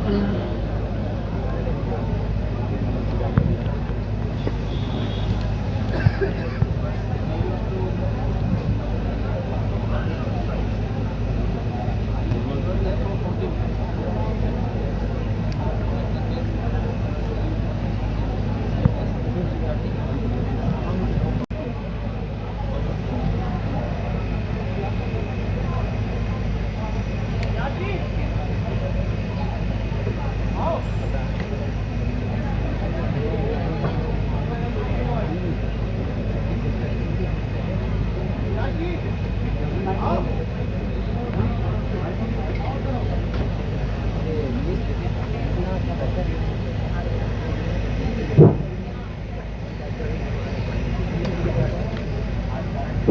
तो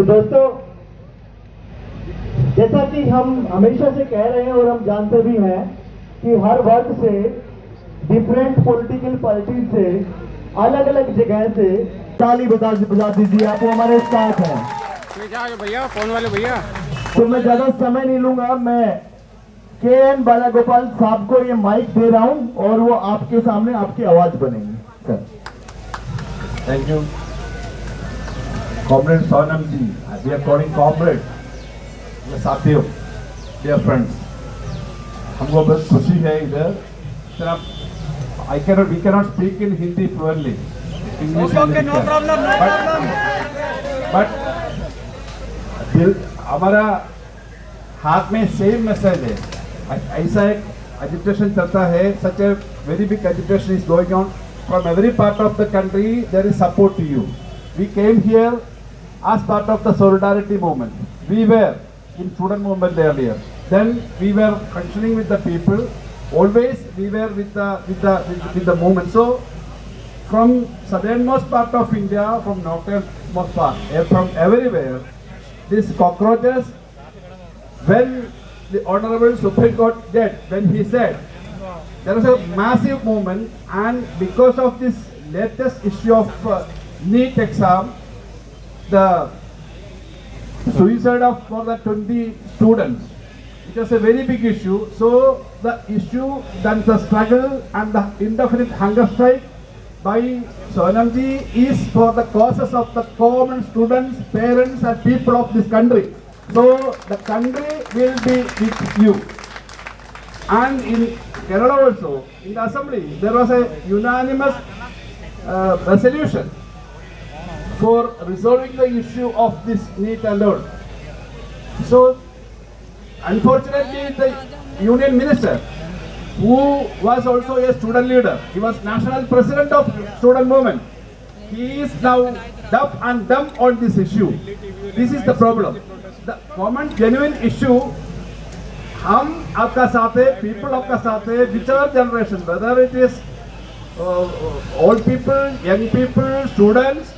दोस्तों, जैसा कि हम हमेशा से कह रहे हैं और हम जानते भी हैं कि हर वर्ग से, डिफरेंट पॉलिटिकल पार्टी से, अलग अलग जगह से ताली बजा दीजिए, आप हमारे साथ हैं। भैया फोन वाले भैया, तो मैं ज्यादा समय नहीं लूंगा, मैं KN बालागोपाल साहब को ये माइक दे रहा हूं और वो आपके सामने आपकी आवाज बनेगी। Sir, thank you. Comrade Sonam ji, we are calling comrade, साथियों, dear friends, हमको बहुत खुशी है इधर। We cannot speak in Hindi fluently. English okay, no problem, no problem. But हमारा हाथ में सेम मैसेज है। ऐसा एक agitation चलता है, such a very big agitation is going on from every part of the country. There is support to you. We came here as part of the solidarity movement. We were in student movement earlier. Then we were functioning with the people. Always we were with the movement. So from southernmost part of India, from northernmost part, from everywhere, these cockroaches, when the Honorable Supreme Court judge, when he said there was a massive movement, and because of this latest issue of NEET exam, the suicide of more than 20 students, it was a very big issue. So the issue, then the struggle and the indefinite hunger strike by Sonam ji is for the causes of the common students, parents and people of this country. So the country will be with you. And in Kerala also, in the assembly, there was a unanimous resolution for resolving the issue of this NEET and all. So, unfortunately, the union minister, who was also a student leader, he was national president of student movement, he is now deaf and dumb on this issue. This is the problem. The common genuine issue, हम आपका साथ है, people आपका साथ है, whichever generation, whether it is old people, young people, students,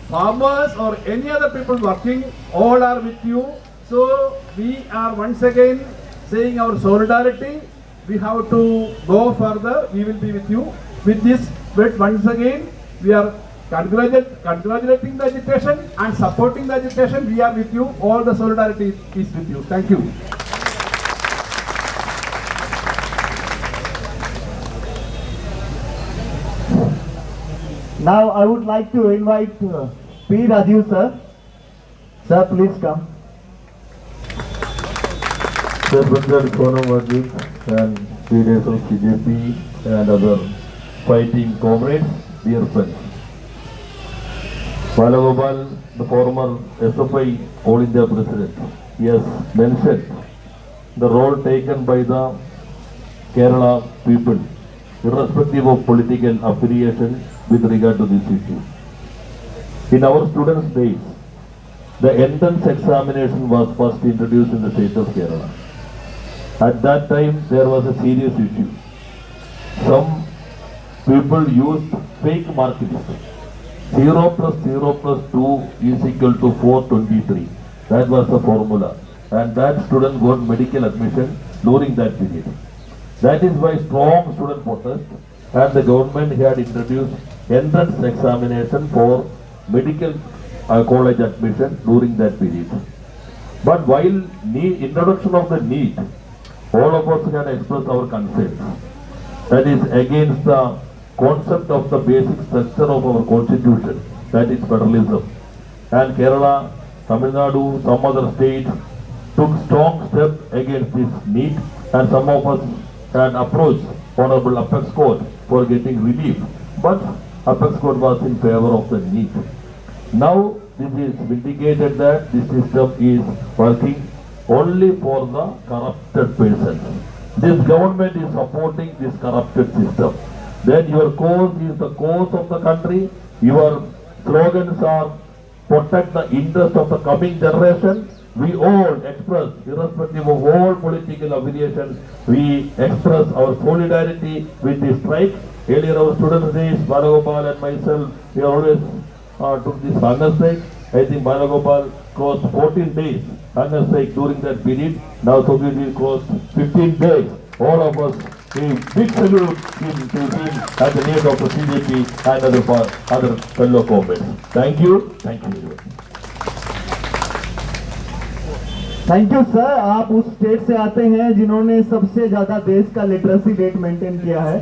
farmers or any other people working, all are with you. So we are once again saying our solidarity. We have to go further. We will be with you. With this, but once again, we are congratulating the agitation and supporting the agitation. We are with you. All the solidarity is with you. Thank you. now I would like to invite P. Rajiv sir. Sir, please come. President Sonam Wajid and leaders of BJP and other fighting comrades, dear friends. Balagopal, the former SFI All India President, he has mentioned the role taken by the Kerala people, irrespective of political affiliation, with regard to this issue. In our students' days, the entrance examination was first introduced in the state of Kerala. At that time, there was a serious issue. Some people used fake marking. 0 plus 0 plus 2 is equal to 423. That was the formula. And that student got medical admission during that period. That is why strong student protest, and the government had introduced entrance examination for medical college admission during that period. But while introduction of the NEET, all of us had expressed our concerns. that is against the concept of the basic structure of our constitution, that is federalism. And Kerala, Tamil Nadu, some other states took strong steps against this need, and some of us had approached Honorable Apex Court for getting relief, but Apex Court was in favor of the need. Now this is vindicated that this system is working only for the corrupted persons. This government is supporting this corrupted system. Then your cause is the cause of the country. Your slogans are protect the interest of the coming generation. We all express, irrespective of all political affiliations, we express our solidarity with this strike. Earlier our student days, Balagopal and myself, we always took this hunger strike. I think Balagopal crossed 14 days hunger strike during that period. Now Soviet will cross 15 days. All of us, a big salute to him at the name of the CJP and other fellow comrades. Thank you. Thank you. Thank you sir. आप उस state से आते हैं जिन्होंने सबसे ज्यादा देश का लिटरेसी रेट मेंटेन किया है।